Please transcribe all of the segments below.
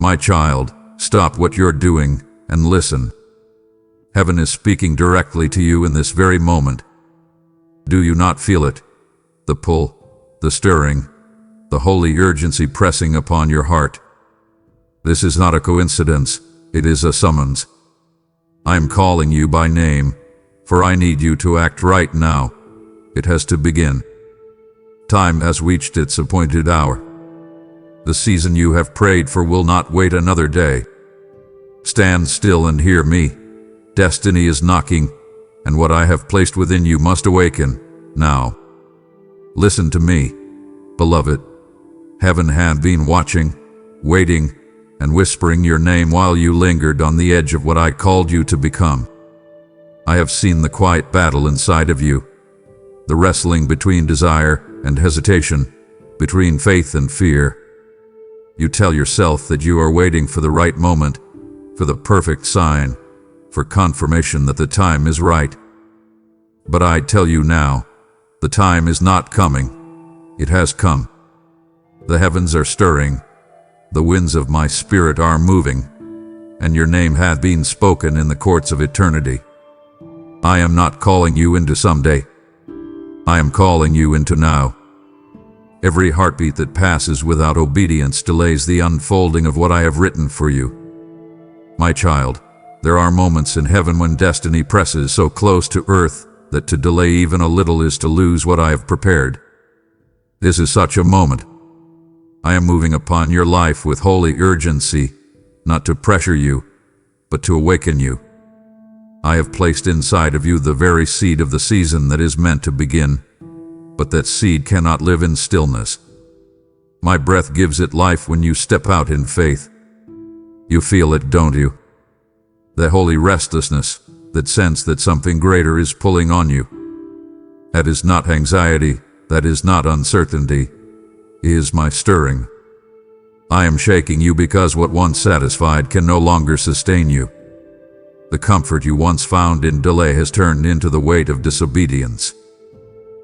My child, stop what you're doing and listen. Heaven is speaking directly to you in this very moment. Do you not feel it? The pull, the stirring, the holy urgency pressing upon your heart. This is not a coincidence, it is a summons. I am calling you by name, for I need you to act right now. It has to begin. Time has reached its appointed hour. The season you have prayed for will not wait another day. Stand still and hear me. Destiny is knocking, and what I have placed within you must awaken now. Listen to me, beloved. Heaven had been watching, waiting, and whispering your name while you lingered on the edge of what I called you to become. I have seen the quiet battle inside of you, the wrestling between desire and hesitation, between faith and fear. You tell yourself that you are waiting for the right moment, for the perfect sign, for confirmation that the time is right. But I tell you now, the time is not coming. It has come. The heavens are stirring. The winds of my spirit are moving, and your name hath been spoken in the courts of eternity. I am not calling you into someday. I am calling you into now. Every heartbeat that passes without obedience delays the unfolding of what I have written for you. My child, there are moments in heaven when destiny presses so close to earth that to delay even a little is to lose what I have prepared. This is such a moment. I am moving upon your life with holy urgency, not to pressure you, but to awaken you. I have placed inside of you the very seed of the season that is meant to begin, but that seed cannot live in stillness. My breath gives it life when you step out in faith. You feel it, don't you? The holy restlessness, that sense that something greater is pulling on you. That is not anxiety, that is not uncertainty. It is my stirring. I am shaking you because what once satisfied can no longer sustain you. The comfort you once found in delay has turned into the weight of disobedience.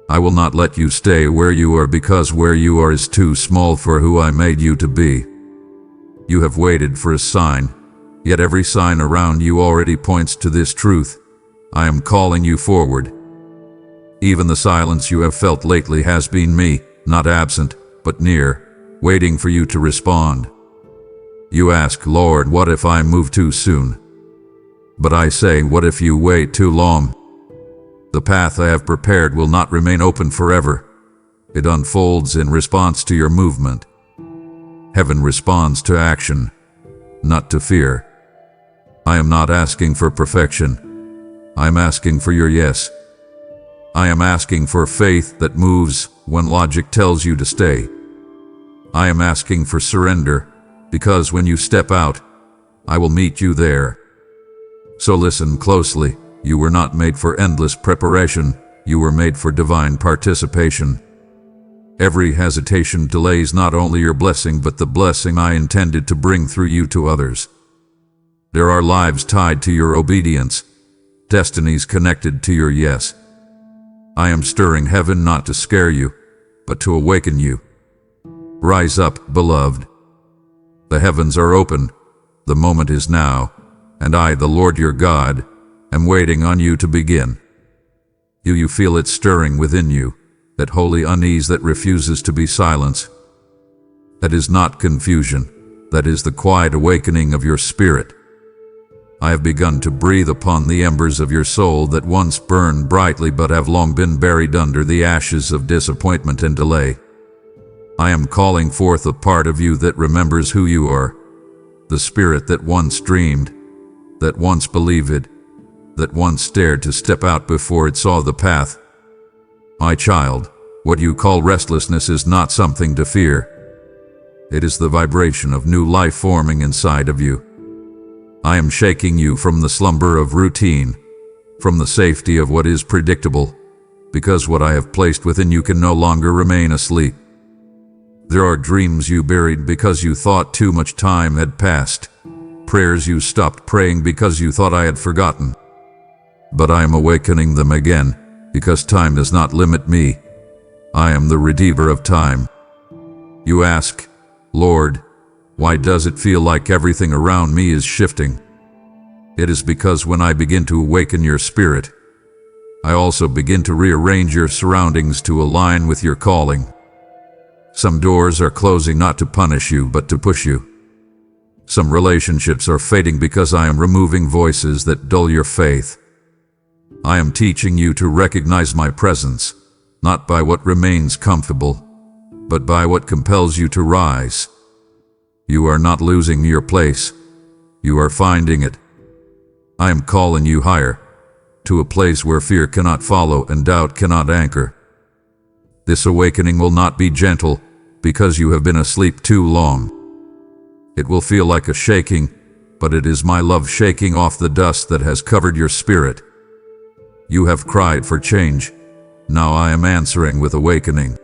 I will not let you stay where you are because where you are is too small for who I made you to be. You have waited for a sign, yet every sign around you already points to this truth. I am calling you forward. Even the silence you have felt lately has been me, not absent, but near, waiting for you to respond. You ask, Lord, what if I move too soon? But I say, what if you wait too long? The path I have prepared will not remain open forever. It unfolds in response to your movement. Heaven responds to action, not to fear. I am not asking for perfection. I am asking for your yes. I am asking for faith that moves when logic tells you to stay. I am asking for surrender, because when you step out, I will meet you there. So listen closely. You were not made for endless preparation. You were made for divine participation. Every hesitation delays not only your blessing, but the blessing I intended to bring through you to others. There are lives tied to your obedience, destinies connected to your yes. I am stirring heaven not to scare you, but to awaken you. Rise up, beloved. The heavens are open. The moment is now, and I, the Lord your God, am waiting on you to begin. Do you feel it stirring within you, that holy unease that refuses to be silenced? That is not confusion. That is the quiet awakening of your spirit. I have begun to breathe upon the embers of your soul that once burned brightly but have long been buried under the ashes of disappointment and delay. I am calling forth a part of you that remembers who you are, the spirit that once dreamed, that once believed, that once dared to step out before it saw the path. My child, what you call restlessness is not something to fear. It is the vibration of new life forming inside of you. I am shaking you from the slumber of routine, from the safety of what is predictable, because what I have placed within you can no longer remain asleep. There are dreams you buried because you thought too much time had passed, prayers you stopped praying because you thought I had forgotten. But I am awakening them again, because time does not limit me. I am the Redeemer of time. You ask, Lord, Why does it feel like everything around me is shifting? It is because when I begin to awaken your spirit, I also begin to rearrange your surroundings to align with your calling. Some doors are closing not to punish you, but to push you. Some relationships are fading because I am removing voices that dull your faith. I am teaching you to recognize my presence, not by what remains comfortable, but by what compels you to rise. You are not losing your place. You are finding it. I am calling you higher, to a place where fear cannot follow and doubt cannot anchor. This awakening will not be gentle, because you have been asleep too long. It will feel like a shaking, but it is my love shaking off the dust that has covered your spirit. You have cried for change. Now I am answering with awakening.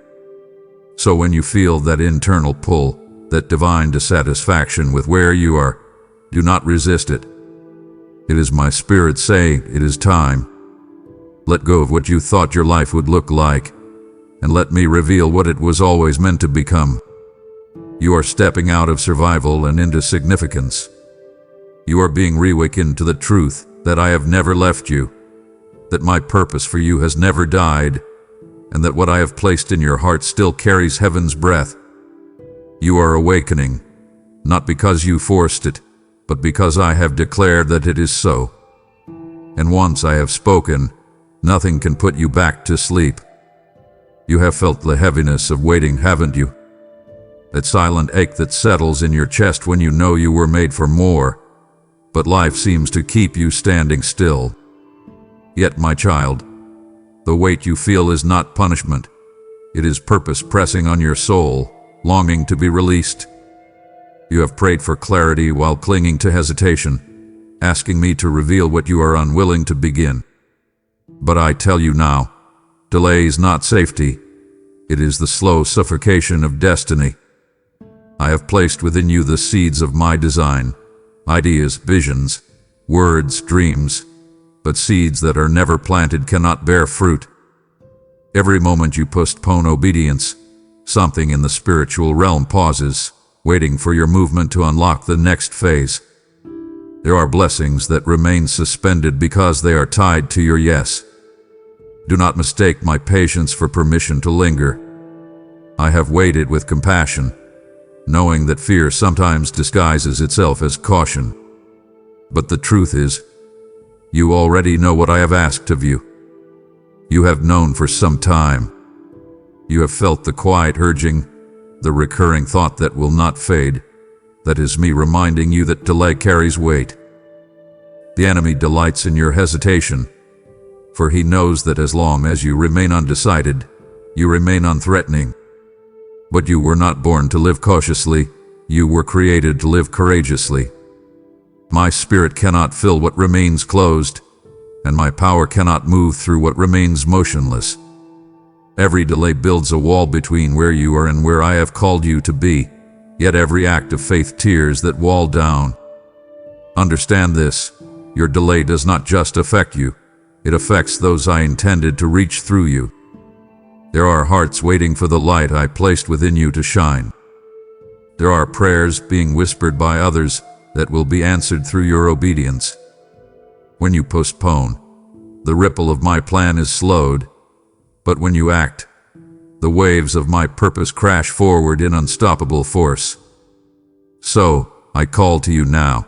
So when you feel that internal pull, that divine dissatisfaction with where you are, do not resist it. It is my spirit saying, it is time. Let go of what you thought your life would look like, and let me reveal what it was always meant to become. You are stepping out of survival and into significance. You are being reawakened to the truth that I have never left you, that my purpose for you has never died, and that what I have placed in your heart still carries heaven's breath. You are awakening, not because you forced it, but because I have declared that it is so. And once I have spoken, nothing can put you back to sleep. You have felt the heaviness of waiting, haven't you? That silent ache that settles in your chest when you know you were made for more, but life seems to keep you standing still. Yet, my child, the weight you feel is not punishment. It is purpose pressing on your soul, longing to be released. You have prayed for clarity while clinging to hesitation, asking me to reveal what you are unwilling to begin. But I tell you now, delay is not safety. It is the slow suffocation of destiny. I have placed within you the seeds of my design, ideas, visions, words, dreams, but seeds that are never planted cannot bear fruit. Every moment you postpone obedience, something in the spiritual realm pauses, waiting for your movement to unlock the next phase. There are blessings that remain suspended because they are tied to your yes. Do not mistake my patience for permission to linger. I have waited with compassion, knowing that fear sometimes disguises itself as caution. But the truth is, you already know what I have asked of you. You have known for some time. You have felt the quiet urging, the recurring thought that will not fade. That is me reminding you that delay carries weight. The enemy delights in your hesitation, for he knows that as long as you remain undecided, you remain unthreatening. But you were not born to live cautiously, you were created to live courageously. My spirit cannot fill what remains closed, and my power cannot move through what remains motionless. Every delay builds a wall between where you are and where I have called you to be, yet every act of faith tears that wall down. Understand this, your delay does not just affect you, it affects those I intended to reach through you. There are hearts waiting for the light I placed within you to shine. There are prayers being whispered by others that will be answered through your obedience. When you postpone, the ripple of my plan is slowed, but when you act, the waves of my purpose crash forward in unstoppable force. So, I call to you now.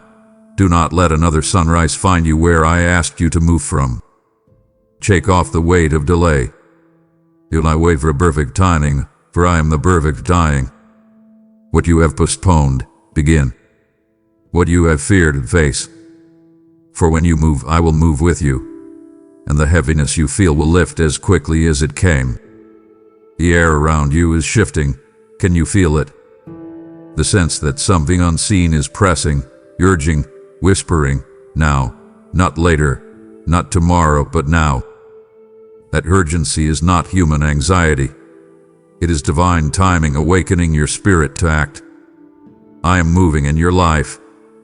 Do not let another sunrise find you where I asked you to move from. Shake off the weight of delay. Do not wait for a perfect timing, for I am the perfect dying. What you have postponed, begin. What you have feared, face. For when you move, I will move with you, and the heaviness you feel will lift as quickly as it came. The air around you is shifting. Can you feel it? The sense that something unseen is pressing, urging, whispering, now, not later, not tomorrow, but now. That urgency is not human anxiety. It is divine timing awakening your spirit to act. I am moving in your life,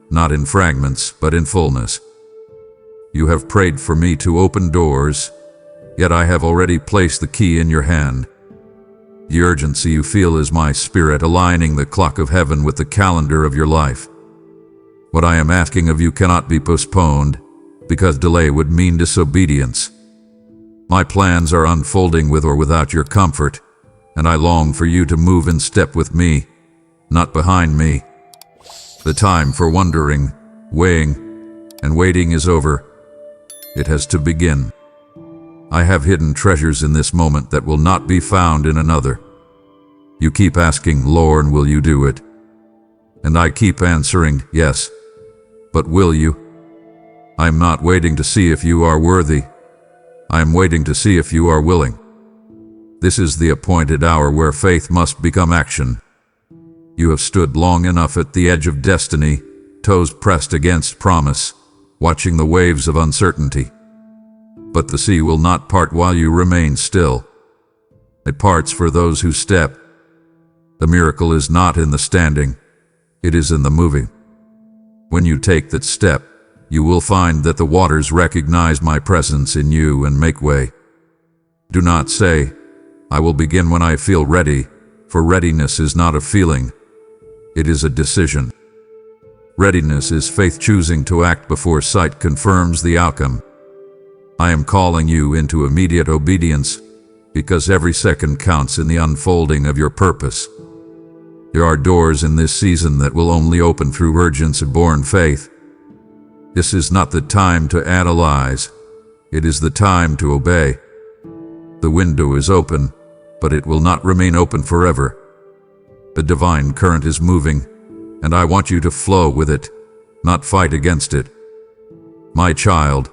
not in fragments, but in fullness. You have prayed for me to open doors, yet I have already placed the key in your hand. The urgency you feel is my spirit aligning the clock of heaven with the calendar of your life. What I am asking of you cannot be postponed, because delay would mean disobedience. My plans are unfolding with or without your comfort, and I long for you to move in step with me, not behind me. The time for wondering, weighing, and waiting is over. It has to begin. I have hidden treasures in this moment that will not be found in another. You keep asking, Lord, will you do it? And I keep answering, yes. But will you? I am not waiting to see if you are worthy. I am waiting to see if you are willing. This is the appointed hour where faith must become action. You have stood long enough at the edge of destiny, toes pressed against promise, watching the waves of uncertainty. But the sea will not part while you remain still. It parts for those who step. The miracle is not in the standing, it is in the moving. When you take that step, you will find that the waters recognize my presence in you and make way. Do not say, I will begin when I feel ready, for readiness is not a feeling, it is a decision. Readiness is faith choosing to act before sight confirms the outcome. I am calling you into immediate obedience, because every second counts in the unfolding of your purpose. There are doors in this season that will only open through urgency-born faith. This is not the time to analyze, it is the time to obey. The window is open, but it will not remain open forever. The divine current is moving, and I want you to flow with it, not fight against it. My child,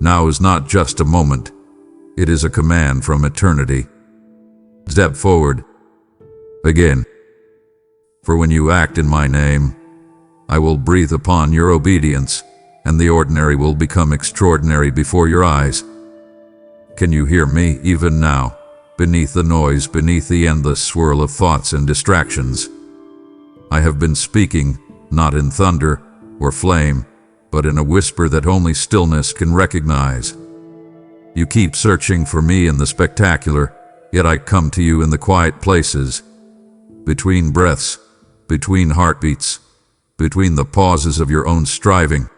now is not just a moment, it is a command from eternity. Step forward. Begin. For when you act in my name, I will breathe upon your obedience, and the ordinary will become extraordinary before your eyes. Can you hear me even now, beneath the noise, beneath the endless swirl of thoughts and distractions? I have been speaking, not in thunder or flame, but in a whisper that only stillness can recognize. You keep searching for me in the spectacular, yet I come to you in the quiet places, between breaths, between heartbeats, between the pauses of your own striving.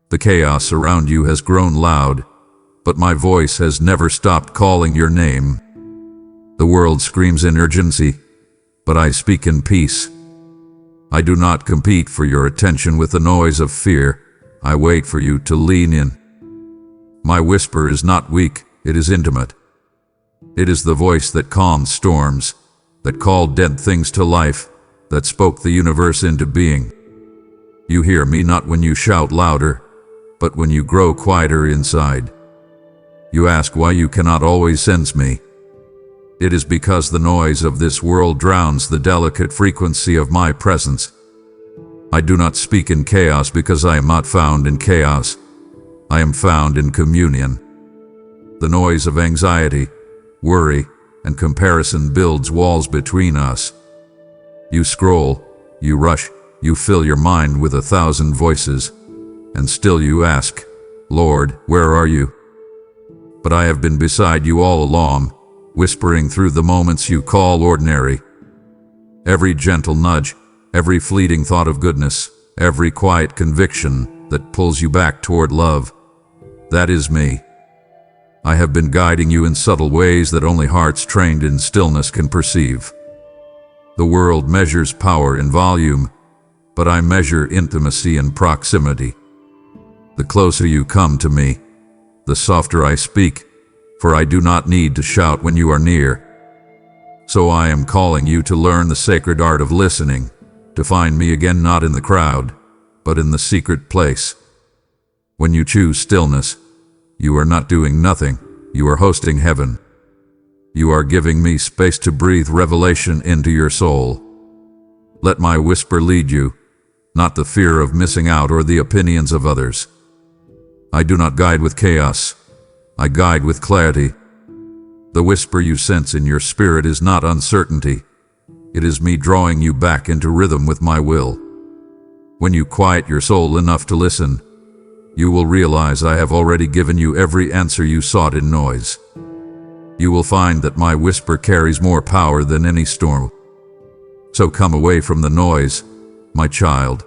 The chaos around you has grown loud, but my voice has never stopped calling your name. The world screams in urgency, but I speak in peace. I do not compete for your attention with the noise of fear. I wait for you to lean in. My whisper is not weak, it is intimate. It is the voice that calmed storms, that called dead things to life, that spoke the universe into being. You hear me not when you shout louder, but when you grow quieter inside. You ask why you cannot always sense me. It is because the noise of this world drowns the delicate frequency of my presence. I do not speak in chaos because I am not found in chaos. I am found in communion. The noise of anxiety, worry, and comparison builds walls between us. You scroll, you rush, you fill your mind with 1,000 voices, and still you ask, Lord, where are you? But I have been beside you all along, whispering through the moments you call ordinary. Every gentle nudge, every fleeting thought of goodness, every quiet conviction that pulls you back toward love. That is me. I have been guiding you in subtle ways that only hearts trained in stillness can perceive. The world measures power in volume, but I measure intimacy in proximity. The closer you come to me, the softer I speak, for I do not need to shout when you are near. So I am calling you to learn the sacred art of listening, to find me again not in the crowd, but in the secret place. When you choose stillness, you are not doing nothing, you are hosting heaven. You are giving me space to breathe revelation into your soul. Let my whisper lead you, not the fear of missing out or the opinions of others. I do not guide with chaos, I guide with clarity. The whisper you sense in your spirit is not uncertainty. It is me drawing you back into rhythm with my will. When you quiet your soul enough to listen, you will realize I have already given you every answer you sought in noise. You will find that my whisper carries more power than any storm. So come away from the noise, my child.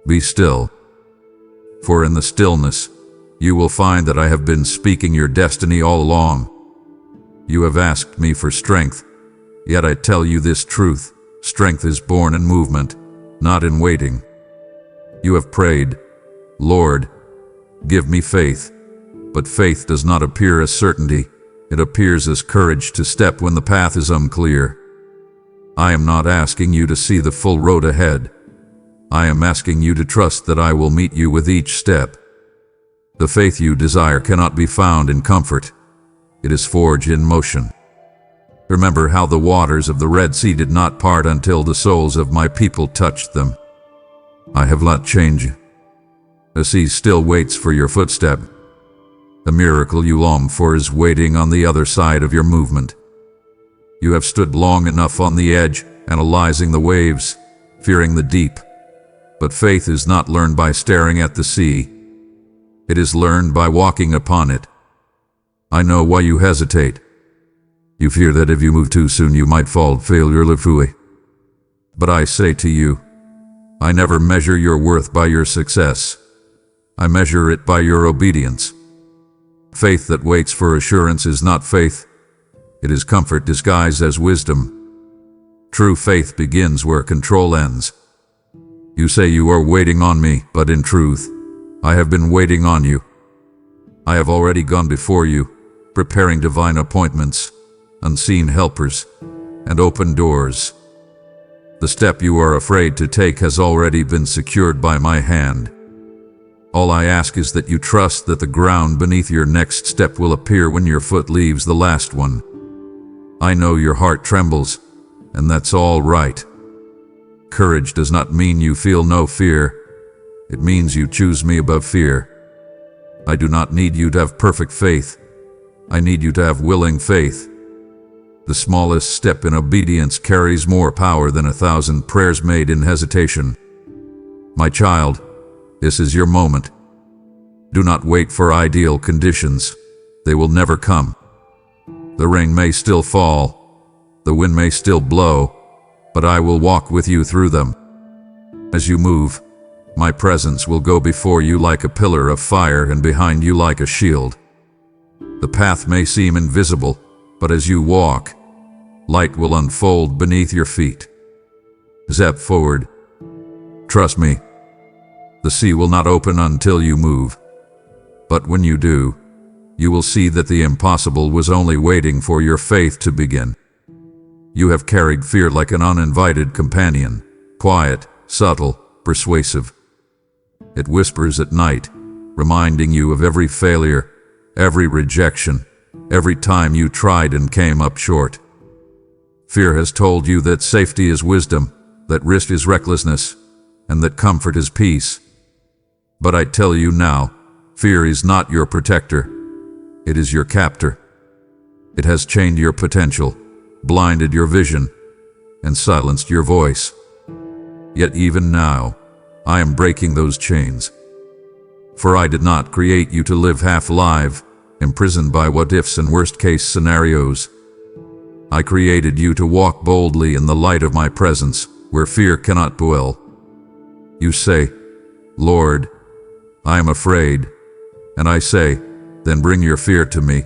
Be still. For in the stillness, you will find that I have been speaking your destiny all along. You have asked me for strength, yet I tell you this truth: strength is born in movement, not in waiting. You have prayed, Lord, give me faith. But faith does not appear as certainty. It appears as courage to step when the path is unclear. I am not asking you to see the full road ahead. I am asking you to trust that I will meet you with each step. The faith you desire cannot be found in comfort. It is forged in motion. Remember how the waters of the Red Sea did not part until the soles of my people touched them. I have let change you. The sea still waits for your footstep. The miracle you long for is waiting on the other side of your movement. You have stood long enough on the edge, analyzing the waves, fearing the deep. But faith is not learned by staring at the sea. It is learned by walking upon it. I know why you hesitate. You fear that if you move too soon you might fall failure. But I say to you, I never measure your worth by your success. I measure it by your obedience. Faith that waits for assurance is not faith. It is comfort disguised as wisdom. True faith begins where control ends. You say you are waiting on me, but in truth, I have been waiting on you. I have already gone before you, preparing divine appointments, unseen helpers, and open doors. The step you are afraid to take has already been secured by my hand. All I ask is that you trust that the ground beneath your next step will appear when your foot leaves the last one. I know your heart trembles, and that's all right. Courage does not mean you feel no fear. It means you choose me above fear. I do not need you to have perfect faith. I need you to have willing faith. The smallest step in obedience carries more power than 1,000 prayers made in hesitation. My child, this is your moment. Do not wait for ideal conditions. They will never come. The rain may still fall, the wind may still blow, but I will walk with you through them. As you move, my presence will go before you like a pillar of fire and behind you like a shield. The path may seem invisible, but as you walk, light will unfold beneath your feet. Step forward. Trust me. The sea will not open until you move. But when you do, you will see that the impossible was only waiting for your faith to begin. You have carried fear like an uninvited companion, quiet, subtle, persuasive. It whispers at night, reminding you of every failure, every rejection, every time you tried and came up short. Fear has told you that safety is wisdom, that risk is recklessness, and that comfort is peace. But I tell you now, fear is not your protector. It is your captor. It has chained your potential, blinded your vision, and silenced your voice. Yet even now, I am breaking those chains. For I did not create you to live half alive, imprisoned by what-ifs and worst-case scenarios. I created you to walk boldly in the light of my presence, where fear cannot dwell. You say, Lord, I am afraid. And I say, then bring your fear to me.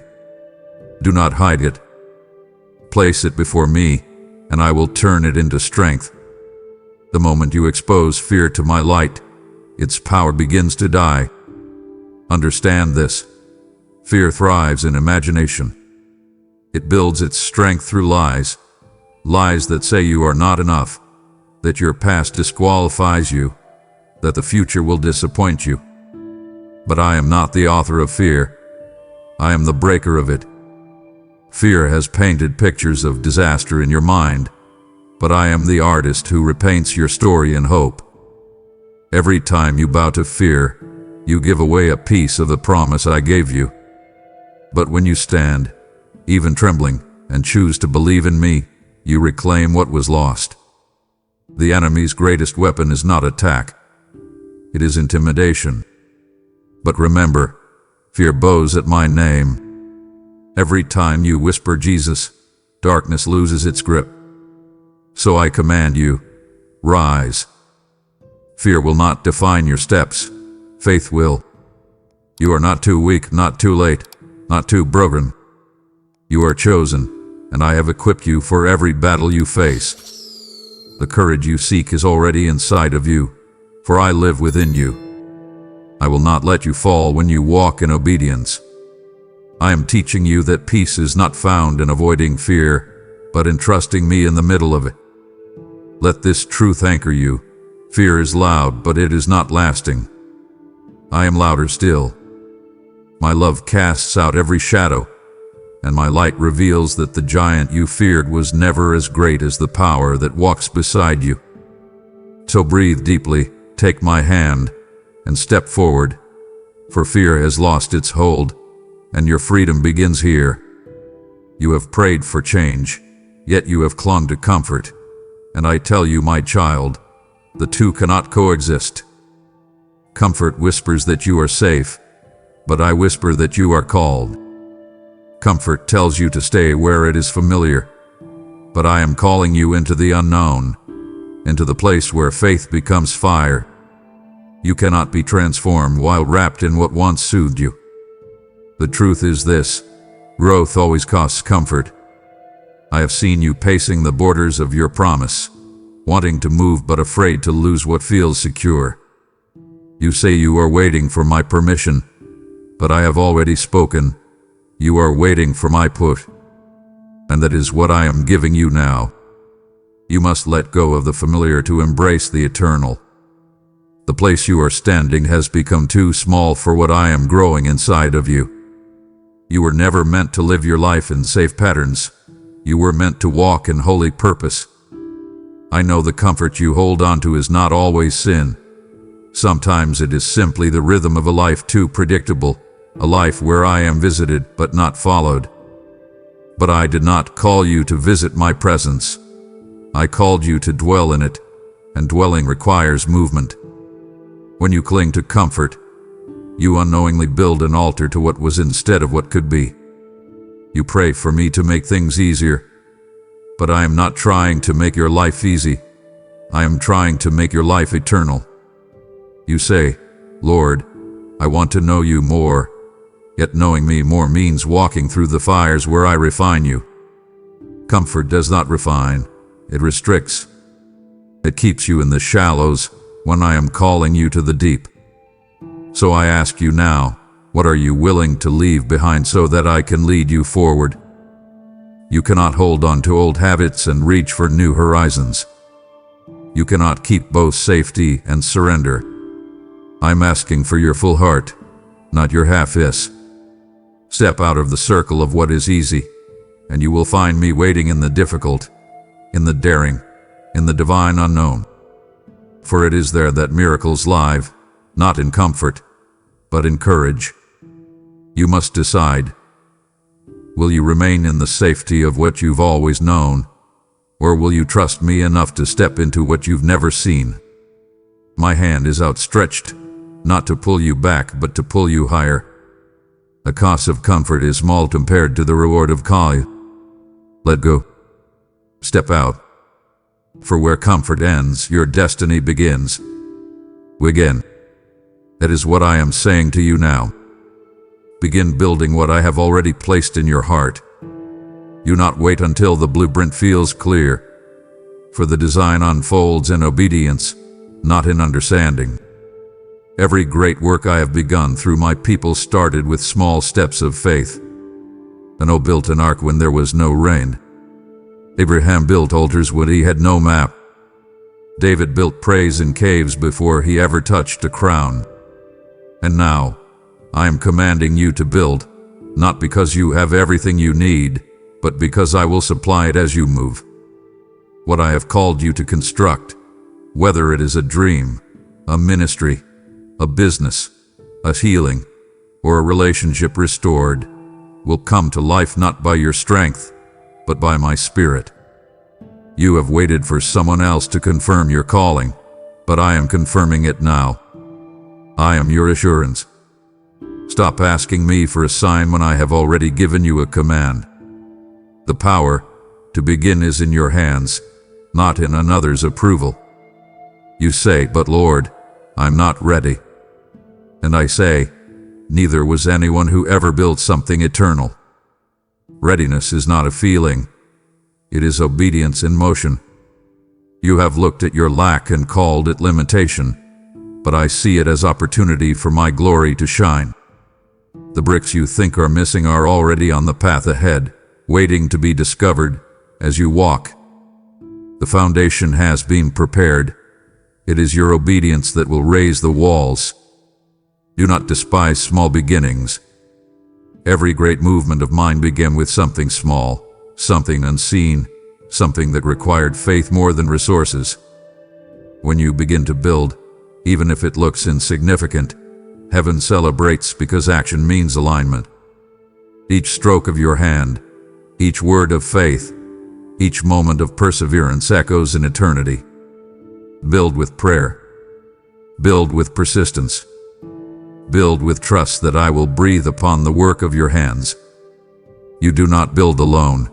Do not hide it. Place it before me, and I will turn it into strength. The moment you expose fear to my light, its power begins to die. Understand this. Fear thrives in imagination. It builds its strength through lies. Lies that say you are not enough, that your past disqualifies you, that the future will disappoint you. But I am not the author of fear. I am the breaker of it. Fear has painted pictures of disaster in your mind, but I am the artist who repaints your story in hope. Every time you bow to fear, you give away a piece of the promise I gave you. But when you stand, even trembling, and choose to believe in me, you reclaim what was lost. The enemy's greatest weapon is not attack. It is intimidation. But remember, fear bows at my name. Every time you whisper Jesus, darkness loses its grip. So I command you, rise. Fear will not define your steps. Faith will. You are not too weak, not too late, not too broken. You are chosen, and I have equipped you for every battle you face. The courage you seek is already inside of you, for I live within you. I will not let you fall when you walk in obedience. I am teaching you that peace is not found in avoiding fear, but in trusting me in the middle of it. Let this truth anchor you. Fear is loud, but it is not lasting. I am louder still. My love casts out every shadow, and my light reveals that the giant you feared was never as great as the power that walks beside you. So breathe deeply, take my hand, and step forward, for fear has lost its hold, and your freedom begins here. You have prayed for change, yet you have clung to comfort, and I tell you, my child, the two cannot coexist. Comfort whispers that you are safe, but I whisper that you are called. Comfort tells you to stay where it is familiar, but I am calling you into the unknown, into the place where faith becomes fire. You cannot be transformed while wrapped in what once soothed you. The truth is this: growth always costs comfort. I have seen you pacing the borders of your promise, wanting to move but afraid to lose what feels secure. You say you are waiting for my permission, but I have already spoken. You are waiting for my put, and that is what I am giving you now. You must let go of the familiar to embrace the eternal. The place you are standing has become too small for what I am growing inside of you. You were never meant to live your life in safe patterns. You were meant to walk in holy purpose. I know the comfort you hold on to is not always sin. Sometimes it is simply the rhythm of a life too predictable, a life where I am visited but not followed. But I did not call you to visit my presence. I called you to dwell in it, and dwelling requires movement. When you cling to comfort, you unknowingly build an altar to what was instead of what could be. You pray for me to make things easier, but I am not trying to make your life easy. I am trying to make your life eternal. You say, Lord, I want to know you more, yet knowing me more means walking through the fires where I refine you. Comfort does not refine, it restricts. It keeps you in the shallows when I am calling you to the deep. So I ask you now, what are you willing to leave behind so that I can lead you forward? You cannot hold on to old habits and reach for new horizons. You cannot keep both safety and surrender. I'm asking for your full heart, not your half-is. Step out of the circle of what is easy, and you will find me waiting in the difficult, in the daring, in the divine unknown. For it is there that miracles live, not in comfort, but in courage. You must decide. Will you remain in the safety of what you've always known, or will you trust me enough to step into what you've never seen? My hand is outstretched, not to pull you back, but to pull you higher. The cost of comfort is small compared to the reward of call. Let go. Step out. For where comfort ends, your destiny begins. Begin. That is what I am saying to you now. Begin building what I have already placed in your heart. Do not wait until the blueprint feels clear, for the design unfolds in obedience, not in understanding. Every great work I have begun through my people started with small steps of faith. Noah built an ark when there was no rain. Abraham built altars when he had no map. David built praise in caves before he ever touched a crown. And now, I am commanding you to build, not because you have everything you need, but because I will supply it as you move. What I have called you to construct, whether it is a dream, a ministry, a business, a healing, or a relationship restored, will come to life not by your strength, but by my Spirit. You have waited for someone else to confirm your calling, but I am confirming it now. I am your assurance. Stop asking me for a sign when I have already given you a command. The power to begin is in your hands, not in another's approval. You say, "But Lord, I'm not ready." And I say, neither was anyone who ever built something eternal. Readiness is not a feeling. It is obedience in motion. You have looked at your lack and called it limitation, but I see it as opportunity for my glory to shine. The bricks you think are missing are already on the path ahead, waiting to be discovered as you walk. The foundation has been prepared. It is your obedience that will raise the walls. Do not despise small beginnings. Every great movement of mine began with something small, something unseen, something that required faith more than resources. When you begin to build, even if it looks insignificant, heaven celebrates because action means alignment. Each stroke of your hand, each word of faith, each moment of perseverance echoes in eternity. Build with prayer. Build with persistence. Build with trust that I will breathe upon the work of your hands. You do not build alone.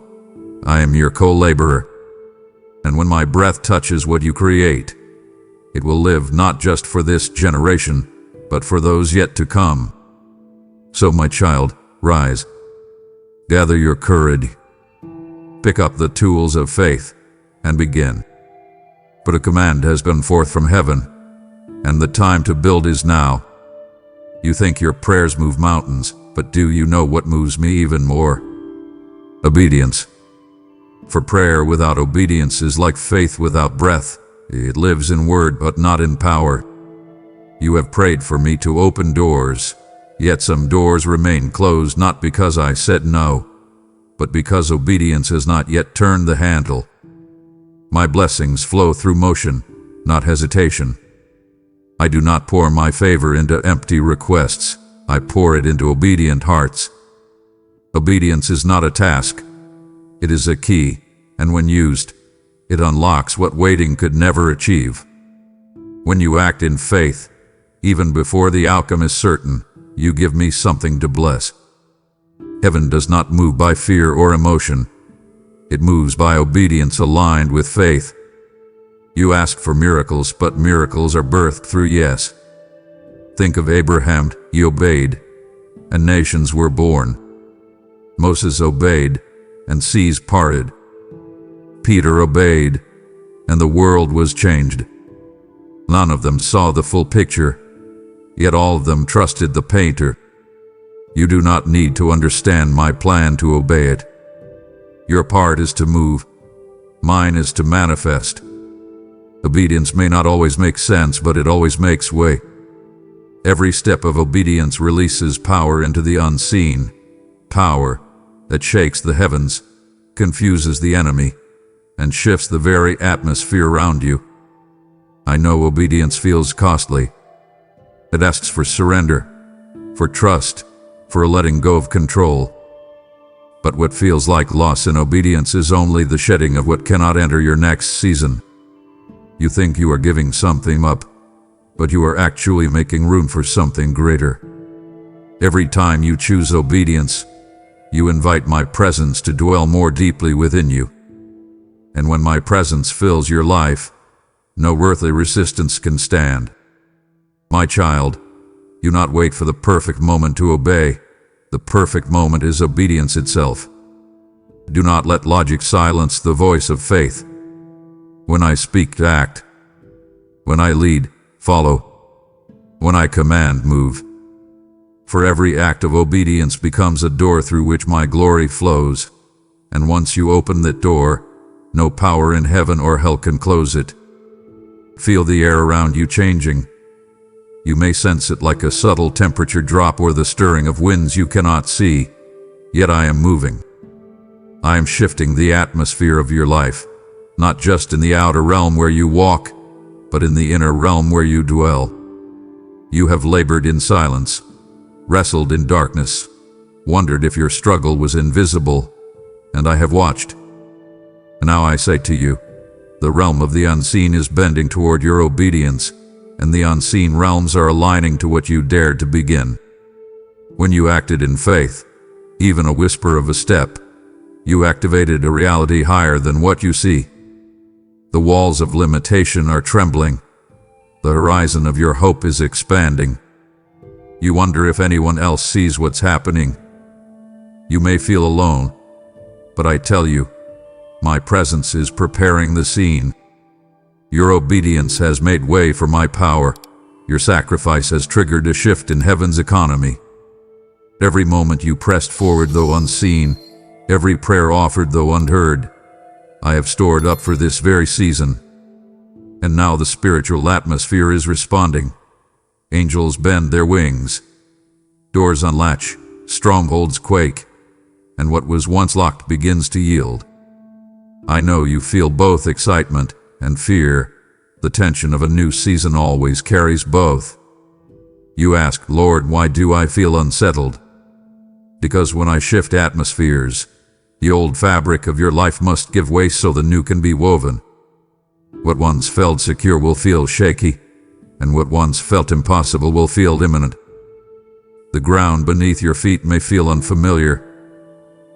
I am your co-laborer. And when my breath touches what you create, it will live not just for this generation, but for those yet to come. So, my child, rise. Gather your courage. Pick up the tools of faith and begin. But a command has gone forth from heaven, and the time to build is now. You think your prayers move mountains, but do you know what moves me even more? Obedience. For prayer without obedience is like faith without breath. It lives in word but not in power. You have prayed for me to open doors, yet some doors remain closed not because I said no, but because obedience has not yet turned the handle. My blessings flow through motion, not hesitation. I do not pour my favor into empty requests. I pour it into obedient hearts. Obedience is not a task. It is a key, and when used, it unlocks what waiting could never achieve. When you act in faith, even before the outcome is certain, you give me something to bless. Heaven does not move by fear or emotion. It moves by obedience aligned with faith. You ask for miracles, but miracles are birthed through yes. Think of Abraham. He obeyed, and nations were born. Moses obeyed, and seas parted. Peter obeyed, and the world was changed. None of them saw the full picture, yet all of them trusted the painter. You do not need to understand my plan to obey it. Your part is to move. Mine is to manifest. Obedience may not always make sense, but it always makes way. Every step of obedience releases power into the unseen, power that shakes the heavens, confuses the enemy, and shifts the very atmosphere around you. I know obedience feels costly. It asks for surrender, for trust, for a letting go of control. But what feels like loss in obedience is only the shedding of what cannot enter your next season. You think you are giving something up, but you are actually making room for something greater. Every time you choose obedience, you invite my presence to dwell more deeply within you. And when my presence fills your life, no earthly resistance can stand. My child, do not wait for the perfect moment to obey. The perfect moment is obedience itself. Do not let logic silence the voice of faith. When I speak, act. When I lead, follow. When I command, move. For every act of obedience becomes a door through which my glory flows, and once you open that door, no power in heaven or hell can close it. Feel the air around you changing. You may sense it like a subtle temperature drop or the stirring of winds you cannot see, yet I am moving. I am shifting the atmosphere of your life, not just in the outer realm where you walk, but in the inner realm where you dwell. You have labored in silence, wrestled in darkness, wondered if your struggle was invisible, and I have watched. And now I say to you, the realm of the unseen is bending toward your obedience, and the unseen realms are aligning to what you dared to begin. When you acted in faith, even a whisper of a step, you activated a reality higher than what you see. The walls of limitation are trembling. The horizon of your hope is expanding. You wonder if anyone else sees what's happening. You may feel alone, but I tell you, my presence is preparing the scene. Your obedience has made way for my power. Your sacrifice has triggered a shift in heaven's economy. Every moment you pressed forward though unseen, every prayer offered though unheard, I have stored up for this very season. And now the spiritual atmosphere is responding. Angels bend their wings. Doors unlatch, strongholds quake, and what was once locked begins to yield. I know you feel both excitement and fear. The tension of a new season always carries both. You ask, Lord, why do I feel unsettled? Because when I shift atmospheres, the old fabric of your life must give way so the new can be woven. What once felt secure will feel shaky, and what once felt impossible will feel imminent. The ground beneath your feet may feel unfamiliar,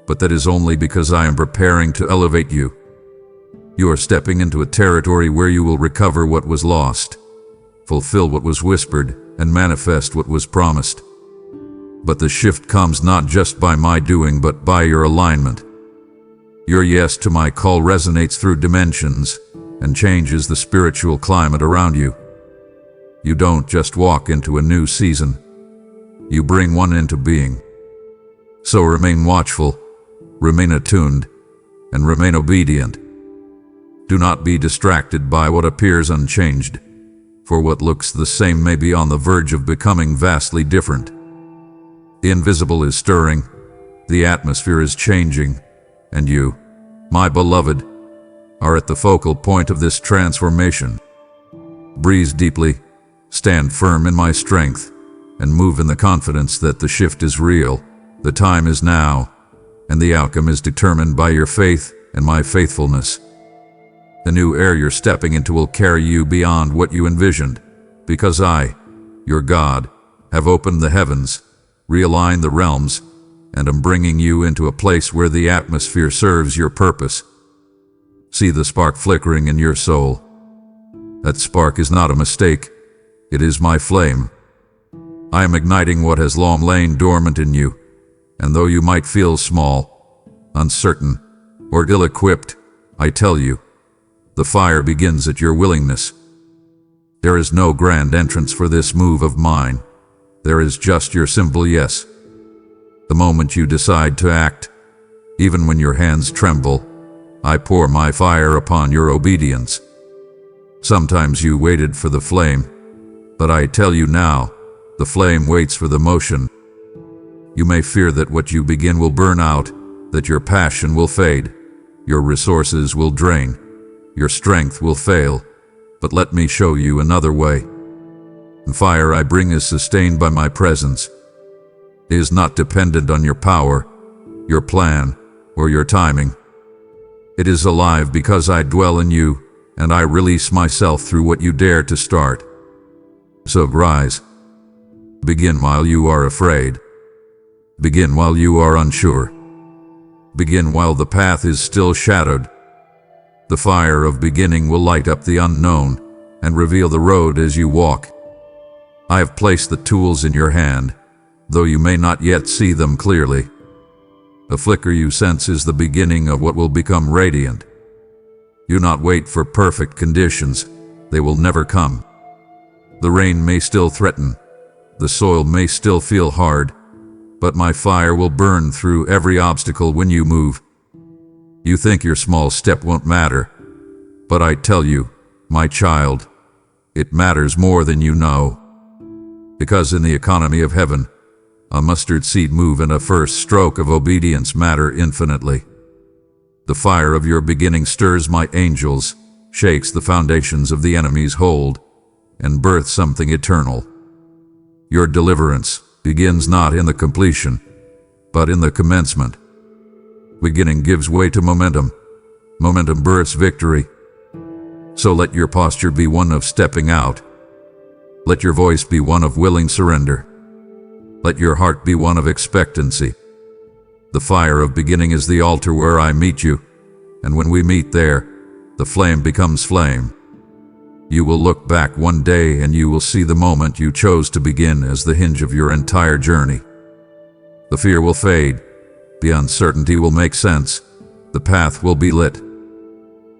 but that is only because I am preparing to elevate you. You are stepping into a territory where you will recover what was lost, fulfill what was whispered, and manifest what was promised. But the shift comes not just by my doing, but by your alignment. Your yes to my call resonates through dimensions and changes the spiritual climate around you. You don't just walk into a new season, you bring one into being. So remain watchful, remain attuned, and remain obedient. Do not be distracted by what appears unchanged, for what looks the same may be on the verge of becoming vastly different. The invisible is stirring, the atmosphere is changing, and you, my beloved, are at the focal point of this transformation. Breathe deeply, stand firm in my strength, and move in the confidence that the shift is real, the time is now, and the outcome is determined by your faith and my faithfulness. The new air you're stepping into will carry you beyond what you envisioned, because I, your God, have opened the heavens, realigned the realms, and am bringing you into a place where the atmosphere serves your purpose. See the spark flickering in your soul. That spark is not a mistake, it is my flame. I am igniting what has long lain dormant in you, and though you might feel small, uncertain, or ill-equipped, I tell you, the fire begins at your willingness. There is no grand entrance for this move of mine. There is just your simple yes. The moment you decide to act, even when your hands tremble, I pour my fire upon your obedience. Sometimes you waited for the flame, but I tell you now, the flame waits for the motion. You may fear that what you begin will burn out, that your passion will fade, your resources will drain, your strength will fail, but let me show you another way. The fire I bring is sustained by my presence. It is not dependent on your power, your plan, or your timing. It is alive because I dwell in you, and I release myself through what you dare to start. So rise. Begin while you are afraid. Begin while you are unsure. Begin while the path is still shadowed. The fire of beginning will light up the unknown and reveal the road as you walk. I have placed the tools in your hand, though you may not yet see them clearly. The flicker you sense is the beginning of what will become radiant. Do not wait for perfect conditions. They will never come. The rain may still threaten. The soil may still feel hard, but my fire will burn through every obstacle when you move. You think your small step won't matter, but I tell you, my child, it matters more than you know. Because in the economy of heaven, a mustard seed move and a first stroke of obedience matter infinitely. The fire of your beginning stirs my angels, shakes the foundations of the enemy's hold, and births something eternal. Your deliverance begins not in the completion, but in the commencement. Beginning gives way to momentum. Momentum births victory. So let your posture be one of stepping out. Let your voice be one of willing surrender. Let your heart be one of expectancy. The fire of beginning is the altar where I meet you, and when we meet there, the flame becomes flame. You will look back one day and you will see the moment you chose to begin as the hinge of your entire journey. The fear will fade, the uncertainty will make sense, the path will be lit.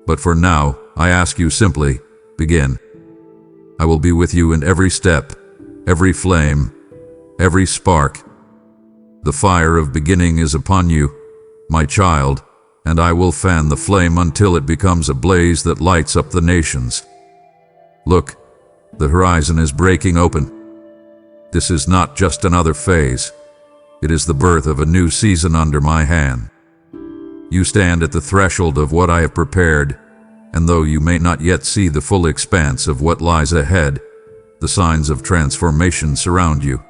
But for now, I ask you simply, begin. I will be with you in every step, every flame, every spark. The fire of beginning is upon you, my child, and I will fan the flame until it becomes a blaze that lights up the nations. Look, the horizon is breaking open. This is not just another phase. It is the birth of a new season under my hand. You stand at the threshold of what I have prepared, and though you may not yet see the full expanse of what lies ahead, the signs of transformation surround you.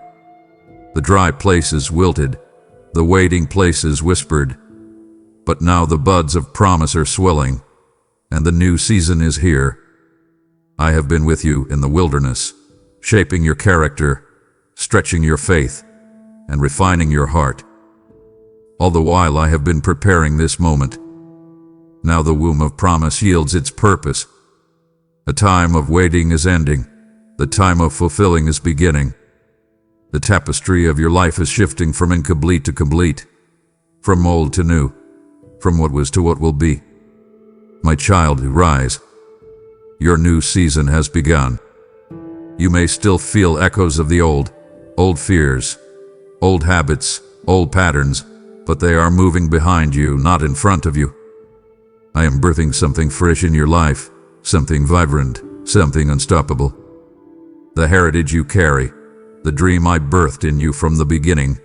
The dry places wilted, the waiting places whispered, but now the buds of promise are swelling, and the new season is here. I have been with you in the wilderness, shaping your character, stretching your faith, and refining your heart. All the while I have been preparing this moment. Now the womb of promise yields its purpose. A time of waiting is ending. The time of fulfilling is beginning. The tapestry of your life is shifting from incomplete to complete, from old to new, from what was to what will be. My child, rise. Your new season has begun. You may still feel echoes of the old fears, old habits, old patterns, but they are moving behind you, not in front of you. I am birthing something fresh in your life, something vibrant, something unstoppable. The heritage you carry, the dream I birthed in you from the beginning,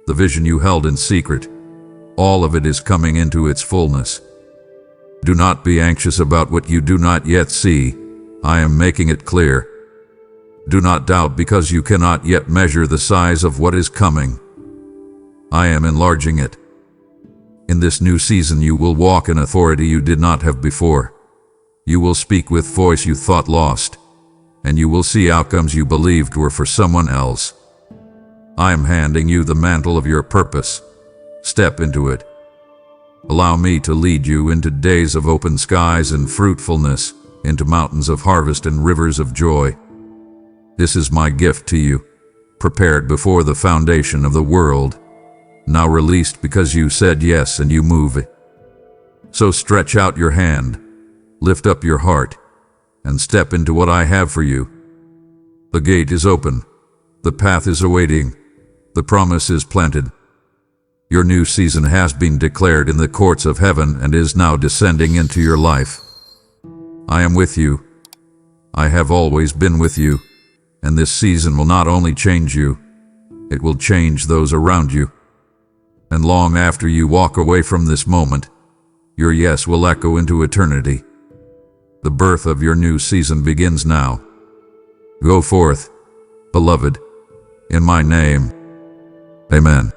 the vision you held in secret, all of it is coming into its fullness. Do not be anxious about what you do not yet see. I am making it clear. Do not doubt because you cannot yet measure the size of what is coming. I am enlarging it. In this new season you will walk in authority you did not have before. You will speak with voice you thought lost, and you will see outcomes you believed were for someone else. I am handing you the mantle of your purpose. Step into it. Allow me to lead you into days of open skies and fruitfulness, into mountains of harvest and rivers of joy. This is my gift to you, prepared before the foundation of the world, now released because you said yes and you move. So stretch out your hand, lift up your heart, and step into what I have for you. The gate is open, the path is awaiting, the promise is planted. Your new season has been declared in the courts of heaven and is now descending into your life. I am with you. I have always been with you, and this season will not only change you, it will change those around you. And long after you walk away from this moment, your yes will echo into eternity. The birth of your new season begins now. Go forth, beloved, in my name. Amen.